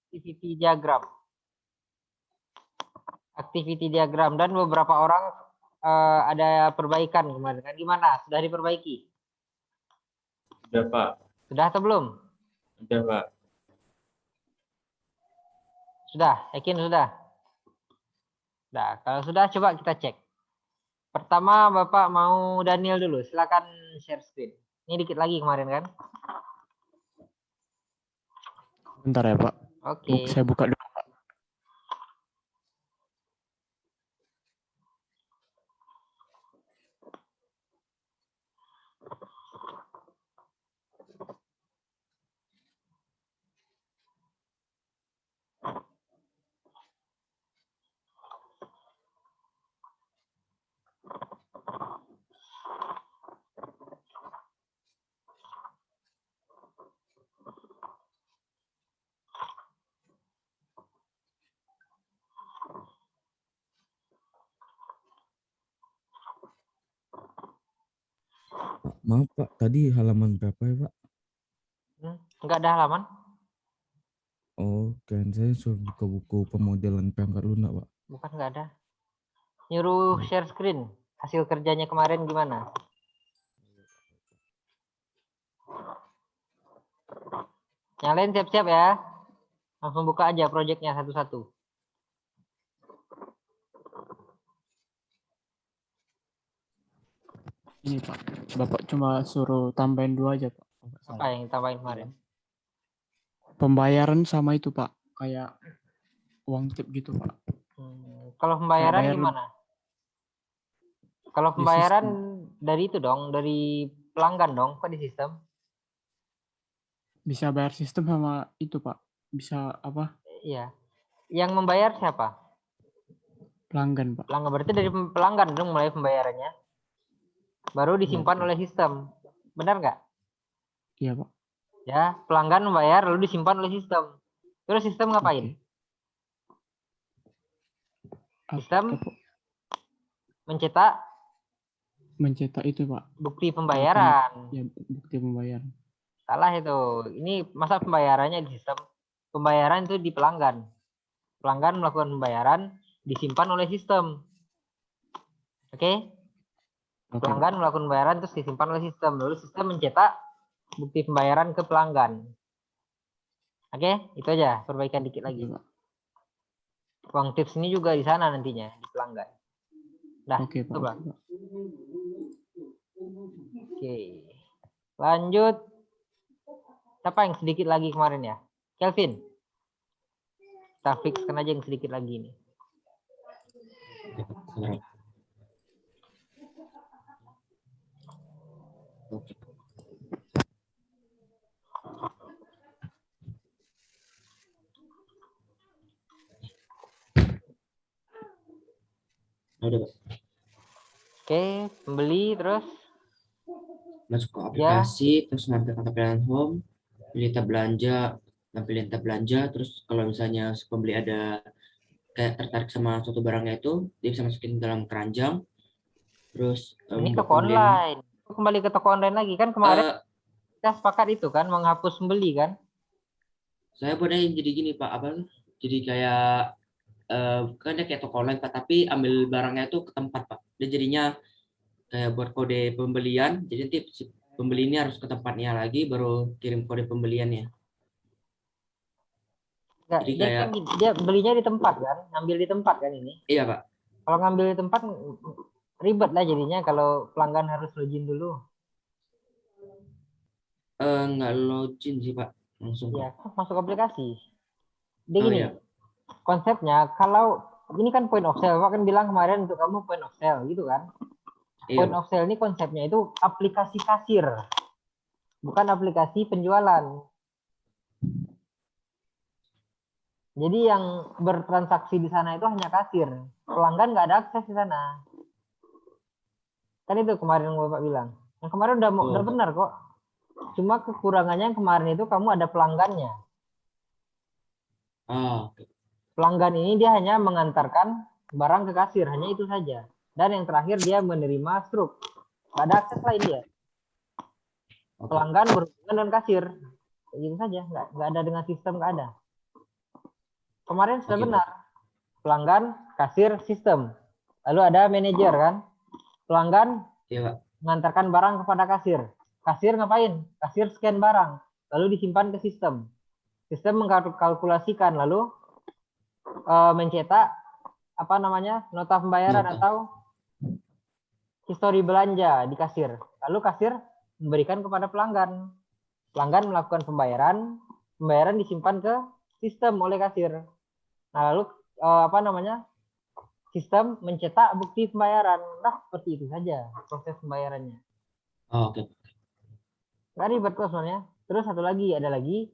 activity diagram. Activity diagram dan beberapa orang ada perbaikan kemarin. Kan gimana? Sudah diperbaiki? Sudah, Pak. Sudah atau belum? Sudah, Pak. Sudah, yakin sudah? Sudah. Kalau sudah, coba kita cek. Pertama, Bapak mau Daniel dulu. Silakan share screen. Ini dikit lagi kemarin kan? Bentar ya, Pak. Oke. Saya buka dulu. Maaf Pak, tadi halaman berapa ya Pak? Enggak ada halaman? Oh, kan saya suruh buka buku pemodelan perangkat lunak Pak. Bukan, enggak ada. Nyuruh share screen. Hasil kerjanya kemarin gimana? Yang lain siap-siap ya. Langsung buka aja proyeknya satu-satu. Ini Pak, Bapak cuma suruh tambahin 2 aja Pak. Apa yang ditambahin kemarin? Pembayaran sama itu Pak, kayak uang tip gitu Pak. Kalau pembayaran Bayar gimana? Kalau di pembayaran sistem. dari itu dong, dari pelanggan dong, kok di sistem? Bisa bayar sistem sama itu Pak. Bisa apa? Iya. Yang membayar siapa? Pelanggan Pak. Pelanggan, berarti dari pelanggan dong mulai pembayarannya. Baru disimpan Iya, oleh sistem. Benar nggak? Iya Pak. Ya, pelanggan membayar lalu disimpan oleh sistem. Terus sistem ngapain? Sistem mencetak itu Pak. bukti pembayaran. Ya, bukti pembayaran. Salah itu. Ini masa pembayarannya di sistem. Pembayaran itu di pelanggan. Pelanggan melakukan pembayaran disimpan oleh sistem. Oke? Pelanggan melakukan pembayaran terus disimpan oleh sistem. Lalu sistem mencetak bukti pembayaran ke pelanggan. Oke? Itu aja. Perbaikan dikit lagi. Uang tips ini juga di sana nantinya. Di pelanggan. Dah. Oke Pak. Coba. Oke. Lanjut. Siapa yang sedikit lagi kemarin ya? Kelvin. Kita fixkan aja yang sedikit lagi nih. Oke, pembeli terus masuk ke aplikasi, terus ngambil kata pilihan home, pilih tab belanja, pilih tab belanja, terus kalau misalnya si pembeli ada kayak tertarik sama suatu barangnya itu, dia bisa masukin dalam keranjang. Terus ini toko online. Kembali ke toko online lagi kan kemarin kita sepakat itu kan menghapus pembeli kan? Saya boleh jadi gini Pak, apa? Jadi kayak kan dia kayak toko online Pak, tapi ambil barangnya itu ke tempat Pak. Dia jadinya kayak buat kode pembelian, jadi nanti si pembeli ini harus ke tempatnya lagi baru kirim kode pembeliannya. Enggak, Jadi dia kayak kan dia belinya di tempat kan, ngambil di tempat kan ini. Iya Pak. Kalau ngambil di tempat ribet lah jadinya kalau pelanggan harus login dulu. Nggak login sih Pak, langsung. Ya, masuk aplikasi. Dia gini, Iya. konsepnya kalau ini kan point of sale, Pak kan bilang kemarin untuk kamu point of sale gitu kan. Iya, Point of sale ini konsepnya itu aplikasi kasir, bukan aplikasi penjualan. Jadi yang bertransaksi di sana itu hanya kasir, pelanggan nggak ada akses di sana. Kan itu kemarin Bapak bilang. Yang kemarin udah benar kok. Cuma kekurangannya yang kemarin itu kamu ada pelanggannya. Pelanggan ini dia hanya mengantarkan barang ke kasir, hanya itu saja. Dan yang terakhir dia menerima struk. Nggak ada akses lain dia. Pelanggan berhubungan dengan kasir. Gitu saja, nggak ada dengan sistem, nggak ada. Kemarin sudah Oke, benar. Pelanggan, kasir, sistem. Lalu ada manajer kan. Pelanggan Iya, Pak. mengantarkan barang kepada kasir. Kasir ngapain? Kasir scan barang, lalu disimpan ke sistem. Sistem mengkalkulasikan, lalu mencetak apa namanya nota pembayaran Nota. atau histori belanja di kasir. Lalu kasir memberikan kepada pelanggan. Pelanggan melakukan pembayaran, pembayaran disimpan ke sistem oleh kasir. Nah, lalu apa namanya? Sistem mencetak bukti pembayaran. Nah, seperti itu saja proses pembayarannya. Oh, oke. Nggak ribet kok sebenarnya. Terus satu lagi, ada lagi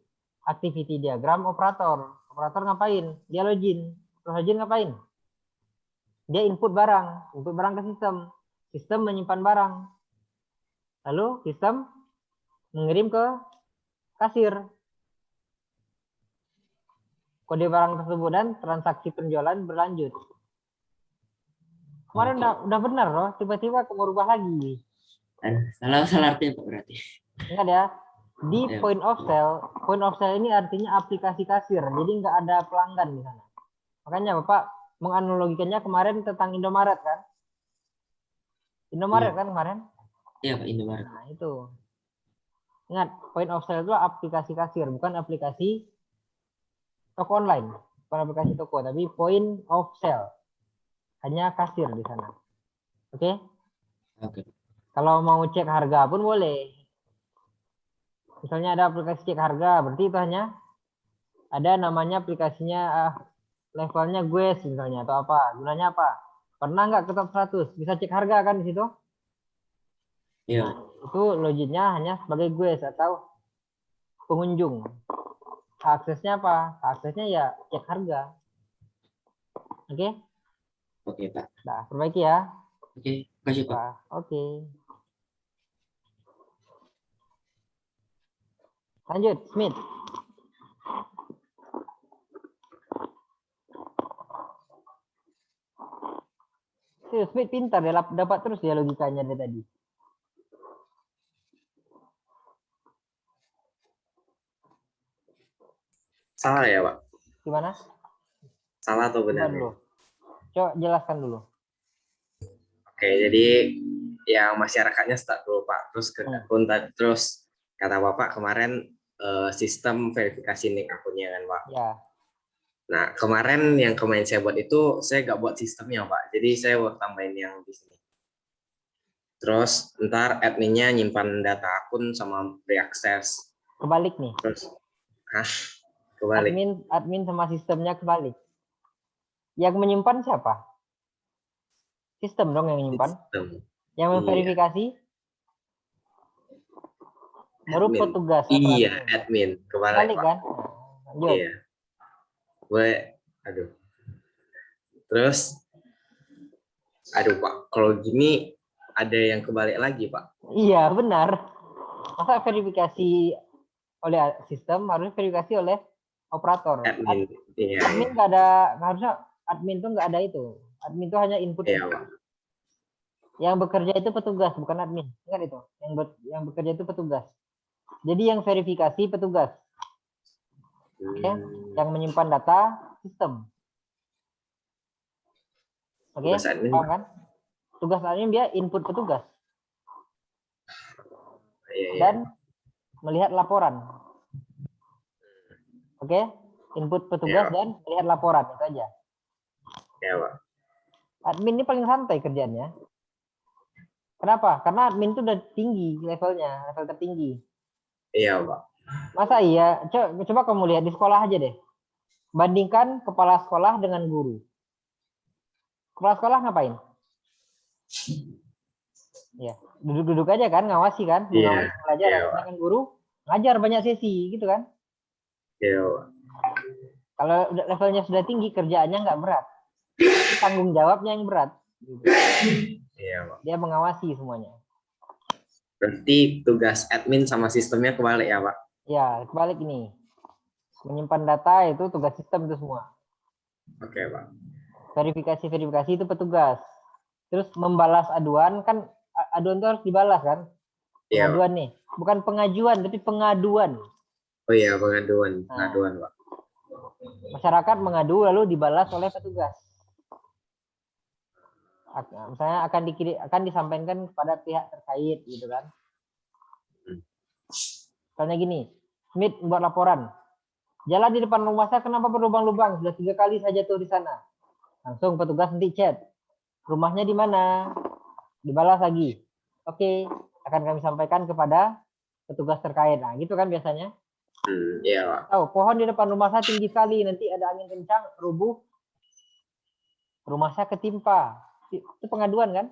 activity diagram operator. Operator ngapain? Dia login. Terus login ngapain? Dia input barang ke sistem. Sistem menyimpan barang. Lalu sistem mengirim ke kasir. Kode barang tersebut dan transaksi penjualan berlanjut. Kemarin udah benar loh, tiba-tiba kamu rubah lagi. Salah artinya Pak berarti. Ingat ya, di Ya. point of sale ini artinya aplikasi kasir, jadi nggak ada pelanggan di sana. Makanya Bapak menganalogikannya kemarin tentang Indomaret kan? Indomaret Iya. kan kemarin? Iya, Pak, Indomaret. Nah itu. Ingat, point of sale itu aplikasi kasir, bukan aplikasi toko online. Bukan aplikasi toko, tapi point of sale. Hanya kasir di sana. Oke? Oke. Kalau mau cek harga pun boleh. Misalnya ada aplikasi cek harga, berarti itu hanya ada namanya aplikasinya levelnya Guess misalnya atau apa. Gunanya apa? Pernah nggak ke top 100? Bisa cek harga kan di situ? Iya. Itu logiknya hanya sebagai Guess atau pengunjung. Aksesnya apa? Aksesnya ya cek harga. Oke? Oke, Pak. Nah, perbaiki ya. Oke, makasih, Pak. Wah, oke. Lanjut, Smith. Smith pintar, dia dapat terus ya logikanya dari tadi. Salah ya, Pak? Gimana? Salah atau Coba benar? dulu. Coba jelaskan dulu. Oke, jadi yang masyarakatnya start dulu, Pak. Terus ke akun tadi, terus kata Bapak kemarin sistem verifikasi nik akunnya kan, Pak. Ya. Nah, kemarin yang saya buat itu saya nggak buat sistemnya, Pak. Jadi saya buat tambahin yang di sini. Terus ntar adminnya nyimpan data akun sama reakses. Kebalik nih. Terus, kebalik. Admin sama sistemnya kebalik. Yang menyimpan siapa? Sistem dong yang menyimpan. Sistem. Yang memverifikasi baru Admin. petugas. Iya, admin. Kebalik Kebalik, Pak. kan? Lanjut. Iya. Aduh. Terus, aduh Pak, kalau gini ada yang kebalik lagi, Pak. Iya, benar. Masa verifikasi oleh sistem harus verifikasi oleh operator. Admin. Iya. Admin nggak ada, harusnya admin tuh nggak ada itu. Admin itu hanya input. Iya, Pak. Yang bekerja itu petugas, bukan admin. Ingat itu. Yang bekerja itu petugas. Jadi yang verifikasi petugas. Ya, yang menyimpan data sistem. Oke, Tugas admin. paham kan? Tugas admin dia input petugas Iya. dan melihat laporan. Oke, input petugas Iya. dan melihat laporan itu aja. Iya, Pak. Admin ini paling santai kerjaannya. Kenapa? Karena admin itu udah tinggi levelnya, level tertinggi. Iya, Pak. Masa iya? Coba kamu lihat di sekolah aja deh. Bandingkan kepala sekolah dengan guru. Kepala sekolah ngapain? Ya, duduk-duduk aja kan, ngawasi kan, Iya. mengawasi pelajaran. Iya, Pak. Sedangkan guru ngajar banyak sesi, gitu kan? Iya, Pak. Kalau levelnya sudah tinggi, kerjaannya nggak berat. Tanggung jawabnya yang berat. Gitu. Iya, Pak. Dia mengawasi semuanya. Berarti tugas admin sama sistemnya kebalik ya, Pak? Ya, kebalik ini. Menyimpan data itu tugas sistem itu semua. Oke, Pak. Verifikasi itu petugas. Terus membalas aduan kan, aduan itu harus dibalas kan? Iya, Pak. Pengaduan nih, bukan pengajuan tapi pengaduan. Oh iya, pengaduan, Nah. pengaduan, Pak. Masyarakat mengadu lalu dibalas oleh petugas. Misalnya akan disampaikan kepada pihak terkait gitu kan. Misalnya gini, Smith buat laporan. Jalan di depan rumah saya kenapa berlubang-lubang? Sudah 3 kali saya jatuh di sana. Langsung petugas nanti chat. Rumahnya di mana? Dibalas lagi. Oke, akan kami sampaikan kepada petugas terkait. Nah, gitu kan biasanya. Iya, Pak. Tahu, pohon di depan rumah saya tinggi sekali. Nanti ada angin kencang, rubuh. Rumah saya ketimpa. Itu pengaduan kan?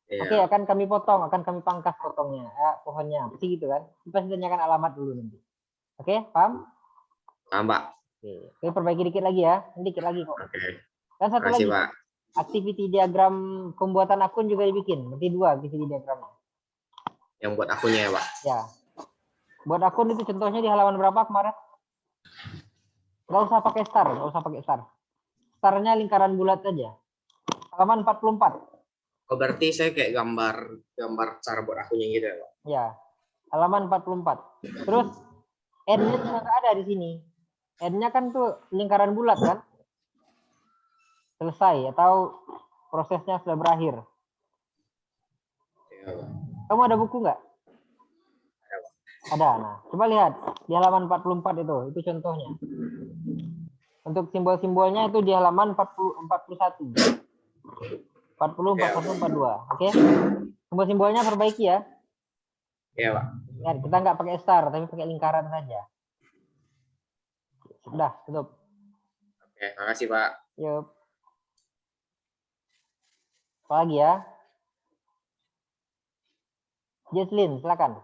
Iya. Oke, akan kami potong, akan kami pangkas potongnya, pohonnya. Pasti gitu kan? Pasti tanyakan alamat dulu nanti. Oke, paham? Paham, Pak. Oke, perbaiki dikit lagi ya. Dikit lagi kok. Oke. Dan satu Makasih, lagi, Pak. activity diagram pembuatan akun juga dibikin. Berarti 2 activity diagramnya. Yang buat akunnya ya, Pak. Ya. Buat akun itu contohnya di halaman berapa kemarin? Nggak usah pakai star, nggak usah pakai star. Starnya lingkaran bulat aja. Halaman 44. Oh, berarti saya kayak gambar cara buat akunnya gitu ya, Pak. Ya. Halaman 44. Terus N-nya juga nggak ada di sini. N-nya kan tuh lingkaran bulat kan? Selesai atau prosesnya sudah berakhir. Iya, Pak. Kamu ada buku nggak? Ada. Nah, coba lihat di halaman 44 itu contohnya. Untuk simbol-simbolnya itu di halaman 41. 40, 41, 42. Oke? Simbol-simbolnya perbaiki ya. Iya, Pak. Lihat, kita nggak pakai star, tapi pakai lingkaran saja. Sudah, tutup. Oke, makasih, Pak. Yuk. Apa lagi ya? Jesslyn, silakan.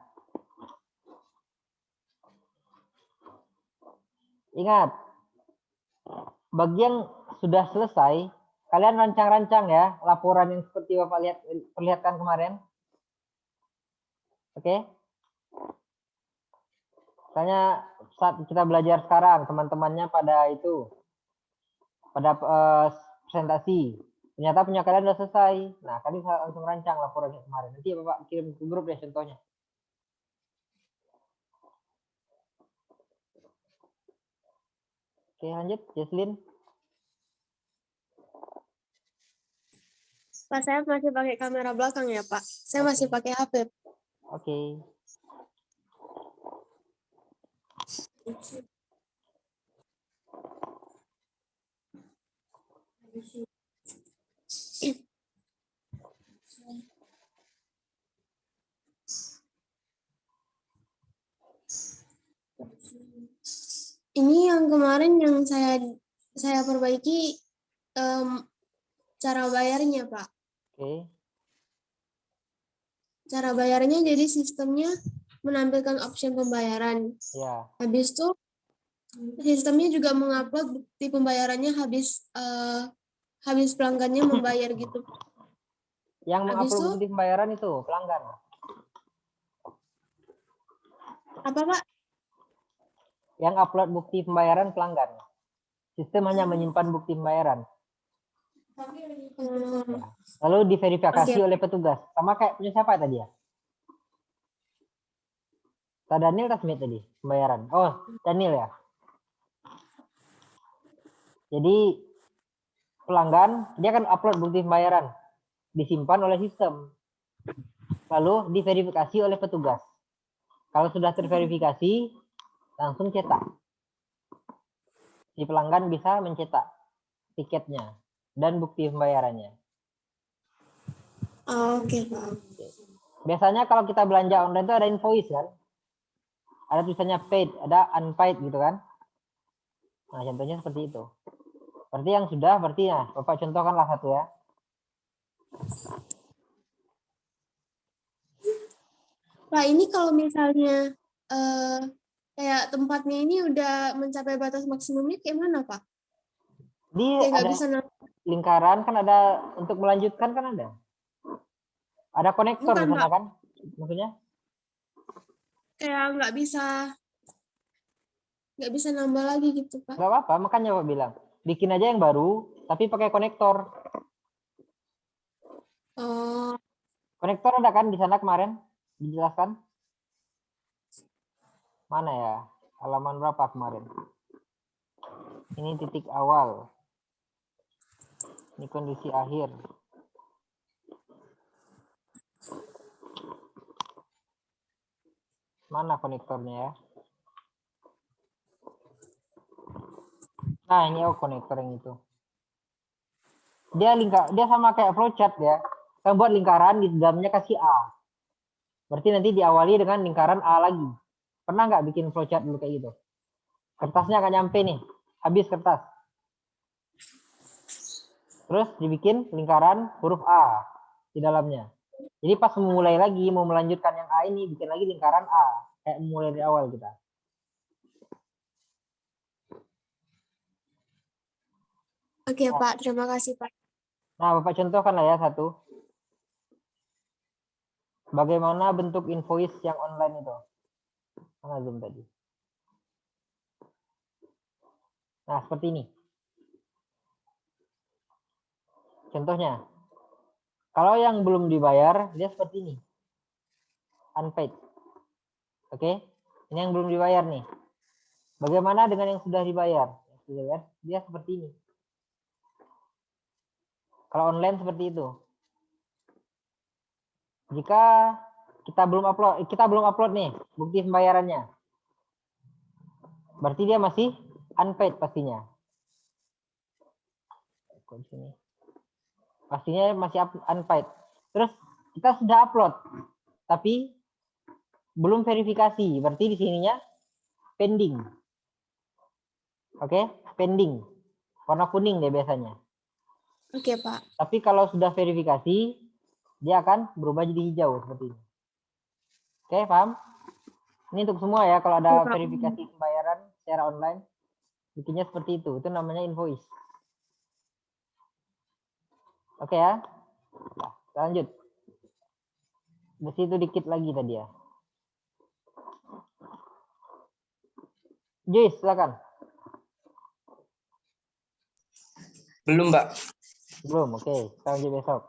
Ingat, bagi yang sudah selesai, kalian rancang-rancang ya laporan yang seperti Bapak perlihatkan kemarin. Oke? Misalnya saat kita belajar sekarang, teman-temannya pada presentasi. Ternyata punya kalian sudah selesai. Nah, kalian bisa langsung rancang laporannya kemarin. Nanti Bapak kirim ke grup deh contohnya. Oke, lanjut, Jesslyn. Pak, saya masih pakai kamera belakang ya, Pak. Saya masih pakai HP. Oke. Ini yang kemarin yang saya perbaiki cara bayarnya, Pak. Oke. Cara bayarnya jadi sistemnya menampilkan opsi pembayaran. Ya. Habis itu sistemnya juga mengupload bukti pembayarannya habis pelanggannya membayar gitu. Yang Habis mengupload itu- bukti pembayaran itu pelanggan. Apa, Pak? Yang upload bukti pembayaran pelanggan. Sistem hanya menyimpan bukti pembayaran. Lalu diverifikasi Oke. oleh petugas. Sama kayak punya siapa tadi ya? Kak Daniel atau Smith tadi pembayaran? Oh, Daniel ya. Jadi pelanggan dia akan upload bukti pembayaran, disimpan oleh sistem, lalu diverifikasi oleh petugas. Kalau sudah terverifikasi, langsung cetak. Si pelanggan bisa mencetak tiketnya dan bukti pembayarannya. Oke, Pak. Biasanya kalau kita belanja online itu ada invoice kan? Ada tulisannya paid, ada unpaid gitu kan? Nah, contohnya seperti itu. Berarti yang sudah, berarti ya, Bapak contohkanlah satu ya. Pak, ini kalau misalnya kayak tempatnya ini udah mencapai batas maksimumnya kayak mana, Pak? Di Kayak nggak ada bisa lingkaran kan ada untuk melanjutkan kan ada. Ada konektor Bukan, di sana Pak. kan? Maksudnya? Kayak nggak bisa nambah lagi gitu, Pak. Nggak apa-apa, makanya Pak bilang. Bikin aja yang baru, tapi pakai konektor. Oh, Konektor ada kan di sana kemarin? Dijelaskan? Mana ya? Halaman berapa kemarin? Ini titik awal. Ini kondisi akhir. Mana konektornya ya? Nah, ini konektor yang itu. Dia sama kayak flowchart ya. Kita buat lingkaran, di dalamnya kasih A. Berarti nanti diawali dengan lingkaran A lagi. Pernah nggak bikin flowchart dulu kayak gitu? Kertasnya nggak nyampe nih. Habis kertas. Terus dibikin lingkaran huruf A di dalamnya. Jadi pas memulai lagi, mau melanjutkan yang A ini, bikin lagi lingkaran A. Kayak mulai dari awal kita. Oke, Pak. Terima kasih, Pak. Nah, Bapak contohkan lah ya satu. Bagaimana bentuk invoice yang online itu? Mana Zoom tadi? Nah, seperti ini. Contohnya. Kalau yang belum dibayar, dia seperti ini. Unpaid. Oke? Ini yang belum dibayar nih. Bagaimana dengan yang sudah dibayar? Yang sudah dibayar, dia seperti ini. Kalau online seperti itu. Jika kita belum upload nih bukti pembayarannya. Berarti dia masih unpaid pastinya. Pastinya masih unpaid. Terus kita sudah upload tapi belum verifikasi. Berarti di sininya pending. Oke, pending. Warna kuning deh biasanya. Oke, Pak. Tapi kalau sudah verifikasi, dia akan berubah jadi hijau seperti ini. Oke, paham? Ini untuk semua ya, kalau ada verifikasi pembayaran secara online, bikinnya seperti itu. Itu namanya invoice. Oke ya. Nah, lanjut. Di situ dikit lagi tadi ya. Joyce, silakan. Belum, Mbak. Belum, oke. Kita lanjut besok.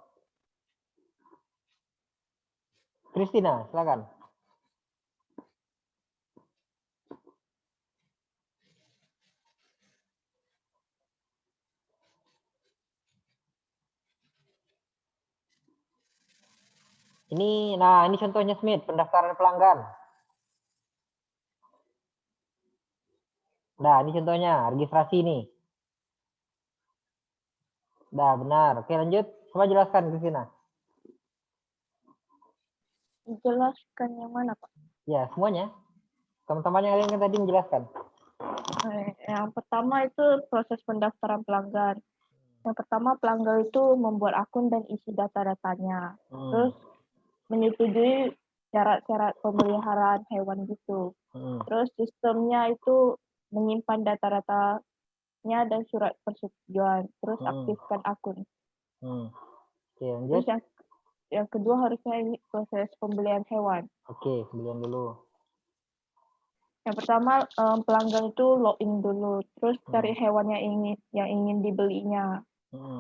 Christina, silakan. Ini contohnya Smith, pendaftaran pelanggan. Nah, ini contohnya, registrasi nih. Nah, benar. Oke, lanjut. Coba jelaskan, Christina. Jelaskan yang mana, Pak? Ya, semuanya. Teman-teman yang lain kan tadi menjelaskan. Yang pertama itu proses pendaftaran pelanggan. Yang pertama, pelanggan itu membuat akun dan isi data-datanya. Terus menyetujui syarat-syarat pemeliharaan hewan gitu. Terus sistemnya itu menyimpan data-datanya dan surat persetujuan. Terus aktifkan akun. Oke, lanjut. Terus yang kedua harusnya ini proses pembelian hewan. Oke, pembelian dulu. Yang pertama pelanggan itu login dulu, terus cari hewan yang ingin dibelinya.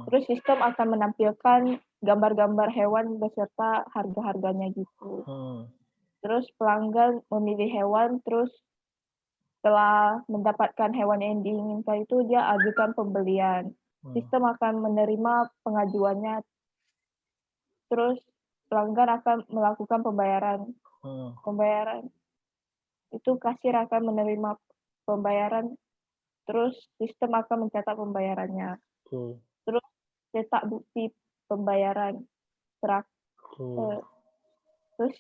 Terus sistem akan menampilkan gambar-gambar hewan beserta harga-harganya gitu. Terus pelanggan memilih hewan, terus setelah mendapatkan hewan yang diinginkan itu dia ajukan pembelian. Sistem akan menerima pengajuannya, terus pelanggan akan melakukan pembayaran. Pembayaran itu kasir akan menerima pembayaran, terus sistem akan mencatat pembayarannya. Terus cetak bukti pembayaran. Terus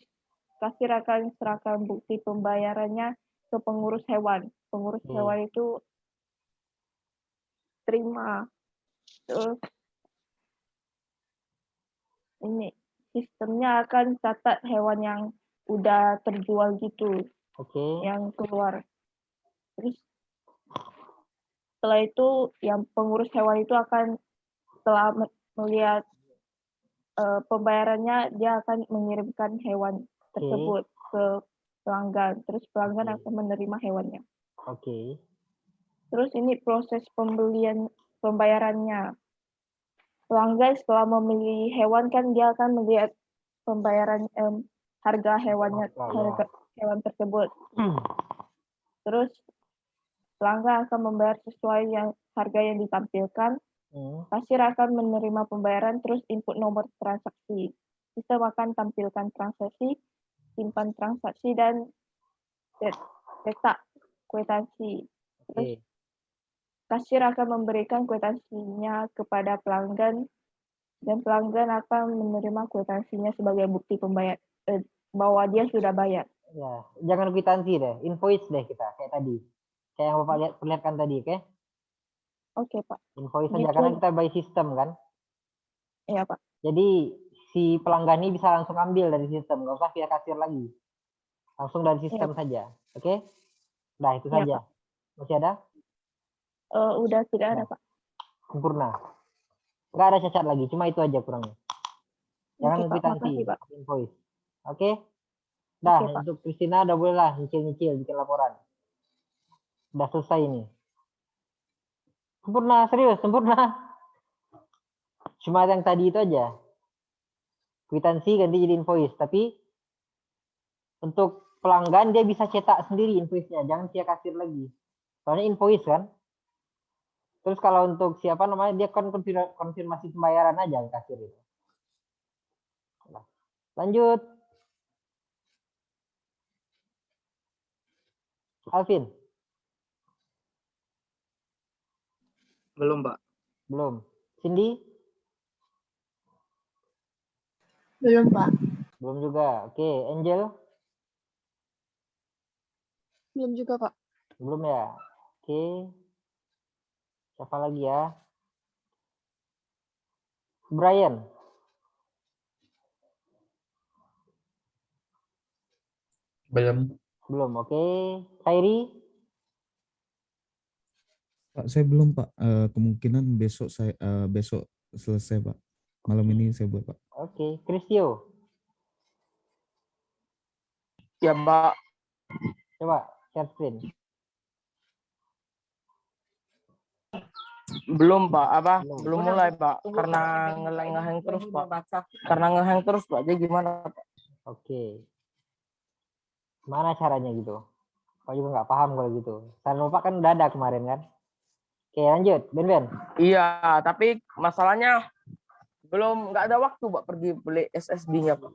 kasir akan serahkan bukti pembayarannya ke pengurus hewan. Pengurus hewan itu terima. Terus ini sistemnya akan catat hewan yang udah terjual gitu. Yang keluar. Terus setelah itu yang pengurus hewan itu akan setelah melihat pembayarannya, dia akan mengirimkan hewan tersebut ke pelanggan. Terus pelanggan akan menerima hewannya. Terus ini proses pembayarannya. Pelanggan setelah memilih hewan kan dia akan melihat pembayaran harga hewannya, harga hewan tersebut. Terus pelanggan akan membayar sesuai harga yang ditampilkan. Kasir akan menerima pembayaran terus input nomor transaksi. Sistem akan tampilkan transaksi, simpan transaksi, dan cetak kwitansi. Terus kasir akan memberikan kwitansinya kepada pelanggan dan pelanggan akan menerima kwitansinya sebagai bukti bahwa dia sudah bayar. Ya, jangan kwitansi deh, invoice deh kita kayak tadi. Kayak yang Bapak perlihatkan tadi, oke? Oke, Pak. Invoice saja karena kita by system kan. Iya, Pak. Jadi si pelanggan ini bisa langsung ambil dari sistem, nggak usah via kasir lagi. Langsung dari sistem saja, oke? Nah, itu Iya, saja. Pak. Masih ada? Udah tidak ada, Pak. Sempurna. Nggak ada cacat lagi, cuma itu aja kurangnya. Jangan Oke, Pak. kwitansi, Makasih, Pak. invoice. Oke? Dah, Oke, Pak. untuk Kristina udah boleh lah nyicil-nyicil bikin laporan. Udah selesai ini. Sempurna, serius, sempurna. Cuma yang tadi itu aja. Kwitansi ganti jadi invoice, tapi untuk pelanggan dia bisa cetak sendiri invoice-nya, jangan via kasir lagi. Soalnya invoice kan. Terus kalau untuk siapa namanya dia kan konfirmasi pembayaran aja kasir itu. Lanjut. Alvin. Belum, Pak. Belum. Cindy? Belum, Pak. Belum juga. Oke, Angel? Belum juga, Pak. Belum ya. Oke. Siapa lagi ya? Brian? Belum. Belum. Oke. Khairi? Pak, saya belum, Pak. Kemungkinan besok besok selesai, Pak. Malam ini saya buat, Pak. Oke. Kristio? Ya, Pak. Coba share screen. Belum, Pak. Belum. Belum mulai, Pak. Karena ngehang terus, Pak. Karena ngehang terus, Pak. Jadi gimana, Pak? Oke. Mana caranya gitu? Pak juga nggak paham kalau gitu. Saran Bapak kan udah ada kemarin kan? Oke, lanjut. Ben. Iya, tapi masalahnya nggak ada waktu, Pak, pergi beli SSD-nya, Pak.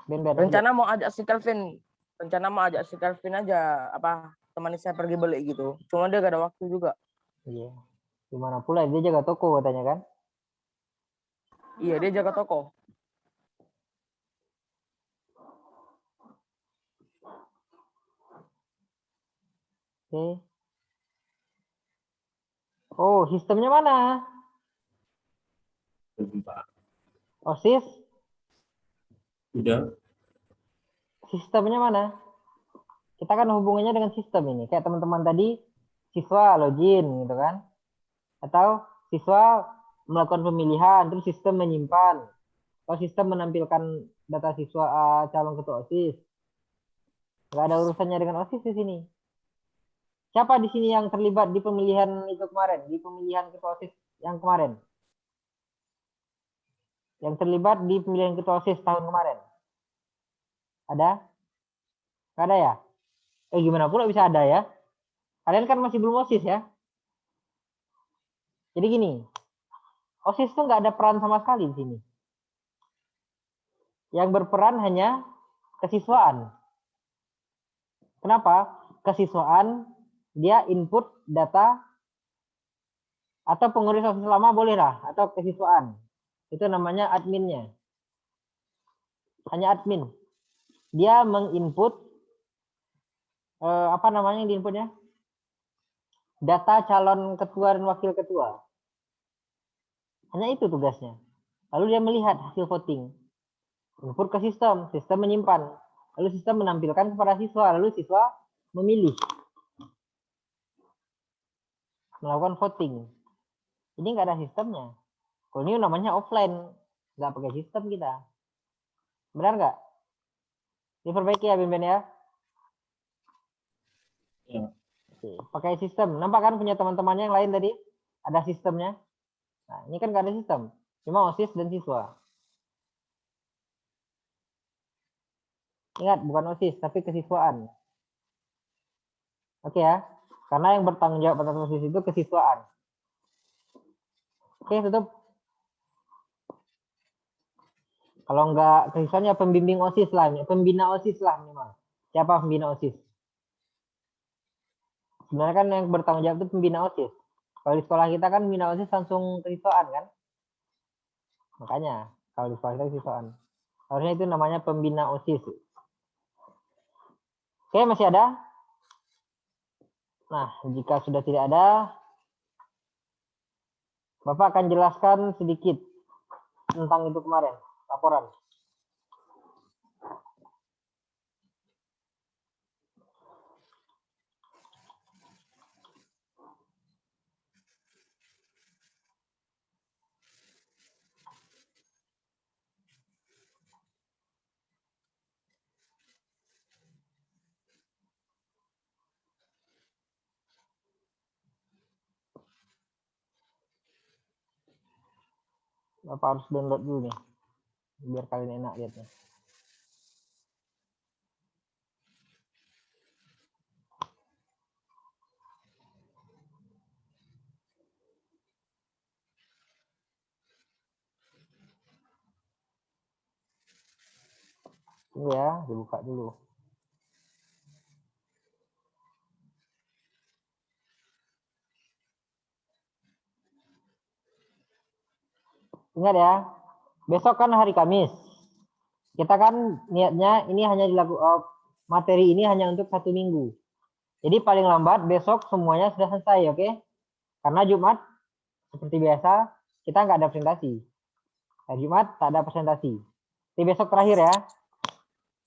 Ben. Rencana mau ajak si Kelvin aja, temani saya pergi beli gitu. Cuma dia gak ada waktu juga. Iya. Gimana pula dia jaga toko katanya kan? Iya, dia jaga toko. Oke. Oh, sistemnya mana? Belum, Pak. OSIS? Udah. Sistemnya mana? Kita kan hubungannya dengan sistem ini. Kayak teman-teman tadi, siswa login gitu kan? Atau siswa melakukan pemilihan, terus sistem menyimpan. Atau sistem menampilkan data siswa calon ketua OSIS. Nggak ada urusannya dengan OSIS di sini. Siapa di sini yang terlibat di pemilihan itu kemarin? Di pemilihan ketua OSIS yang kemarin? Yang terlibat di pemilihan ketua OSIS tahun kemarin? Ada? Nggak ada ya? Gimana pula bisa ada ya? Kalian kan masih belum OSIS ya? Jadi gini, OSIS tuh nggak ada peran sama sekali di sini. Yang berperan hanya kesiswaan. Kenapa? Kesiswaan dia input data atau pengurus OSIS lama boleh lah, atau kesiswaan. Itu namanya adminnya. Hanya admin. Dia menginput apa namanya yang diinputnya? Data calon ketua dan wakil ketua. Hanya itu tugasnya. Lalu dia melihat hasil voting. Input ke sistem, sistem menyimpan. Lalu sistem menampilkan kepada siswa, lalu siswa memilih. Melakukan voting. Ini nggak ada sistemnya. Kalau ini namanya offline. Nggak pakai sistem kita. Benar nggak? Diperbaiki ya, Ben ya? Ya. Oke, pakai sistem. Nampak kan punya teman-temannya yang lain tadi? Ada sistemnya. Nah, ini kan nggak ada sistem. Cuma OSIS dan siswa. Ingat, bukan OSIS, tapi kesiswaan. Oke ya. Karena yang bertanggung jawab atas OSIS itu kesiswaan. Oke, tutup. Kalau enggak kesiswaan ya pembimbing OSIS lah, pembina OSIS lah minimal. Siapa pembina OSIS? Sebenarnya kan yang bertanggung jawab itu pembina OSIS. Kalau di sekolah kita kan pembina OSIS langsung kesiswaan kan? Makanya kalau di sekolah kita kesiswaan. Harusnya itu namanya pembina OSIS. Oke, masih ada? Nah, jika sudah tidak ada, Bapak akan jelaskan sedikit tentang itu kemarin, laporan. Bapak harus download dulu nih, biar kalian enak lihatnya. Tunggu ya, dibuka dulu. Ingat ya, besok kan hari Kamis. Kita kan niatnya ini hanya dilakukan materi ini hanya untuk 1 minggu. Jadi paling lambat besok semuanya sudah selesai, oke? Karena Jumat seperti biasa kita nggak ada presentasi. Hari Jumat tak ada presentasi. Jadi besok terakhir ya.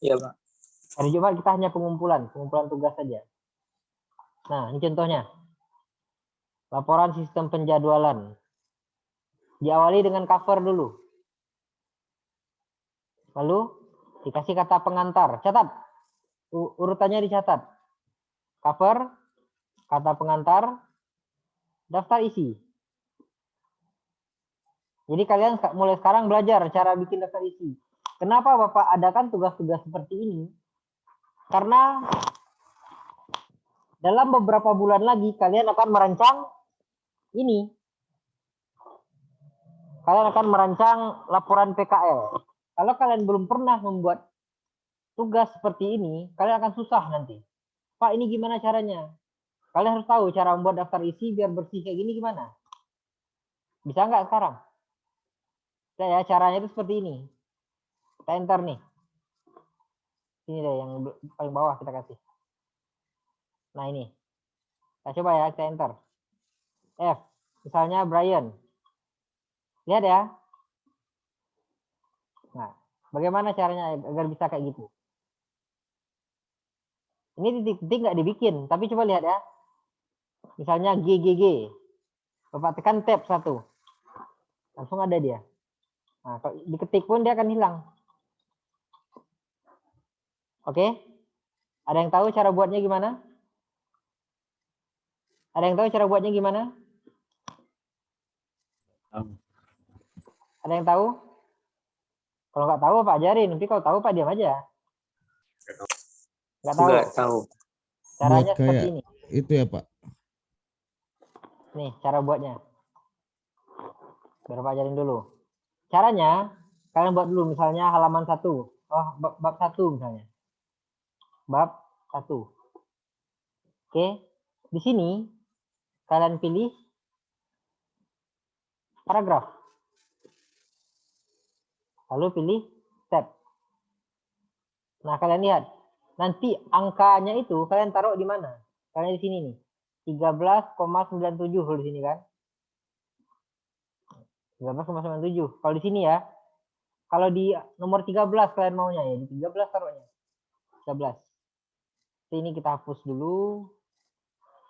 Iya, Pak. Hari Jumat kita hanya pengumpulan tugas saja. Nah, ini contohnya. Laporan sistem penjadwalan. Diawali dengan cover dulu. Lalu dikasih kata pengantar. Catat. Urutannya dicatat. Cover, kata pengantar, daftar isi. Jadi kalian mulai sekarang belajar cara bikin daftar isi. Kenapa Bapak adakan tugas-tugas seperti ini? Karena dalam beberapa bulan lagi kalian akan merancang ini. Kalian akan merancang laporan PKL. Kalau kalian belum pernah membuat tugas seperti ini, kalian akan susah nanti. Pak, ini gimana caranya? Kalian harus tahu cara membuat daftar isi biar bersih kayak gini gimana. Bisa nggak sekarang? Bisa ya, caranya itu seperti ini. Kita enter nih. Ini deh yang paling bawah kita kasih. Nah ini. Kita coba ya, kita enter. F. Misalnya Brian. Lihat ya. Nah, bagaimana caranya agar bisa kayak gitu? Ini titik-titik nggak dibikin, tapi coba lihat ya. Misalnya GGG. Bapak tekan tab 1. Langsung ada dia. Nah, kalau diketik pun dia akan hilang. Oke? Ada yang tahu cara buatnya gimana? Ada yang tahu cara buatnya gimana? Ada yang tahu? Kalau nggak tahu Pak ajarin. Nanti kalau tahu Pak diam aja. Nggak tahu. Nggak tahu. Caranya Buat seperti kayak ini. itu ya Pak. Nih cara buatnya. Biar Pak ajarin dulu. Caranya kalian buat dulu misalnya halaman 1. Oh, bab 1 misalnya. Bab 1. Oke. Di sini kalian pilih paragraf. Lalu pilih tab. Nah, kalian lihat. Nanti angkanya itu kalian taruh di mana? Kalian di sini nih. 13,97 di sini kan? 13,97. Kalau di sini ya. Kalau di nomor 13 kalian maunya ya. Di 13 taruhnya. 13. Ini kita hapus dulu.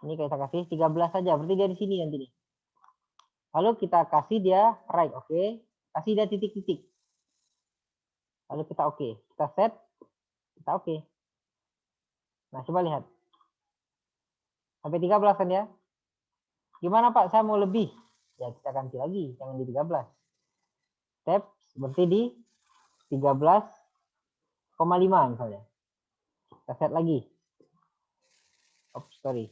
Ini kita kasih 13 saja. Berarti dia di sini nanti nih. Lalu kita kasih dia right. Oke. Kasih dia titik-titik. Lalu kita oke. Kita set. Kita oke. Nah, coba lihat. Sampai 13 kan ya? Gimana Pak? Saya mau lebih. Ya, kita ganti lagi. Jangan di 13. Tab berarti di 13,5 misalnya. Kita set lagi. Oops, sorry.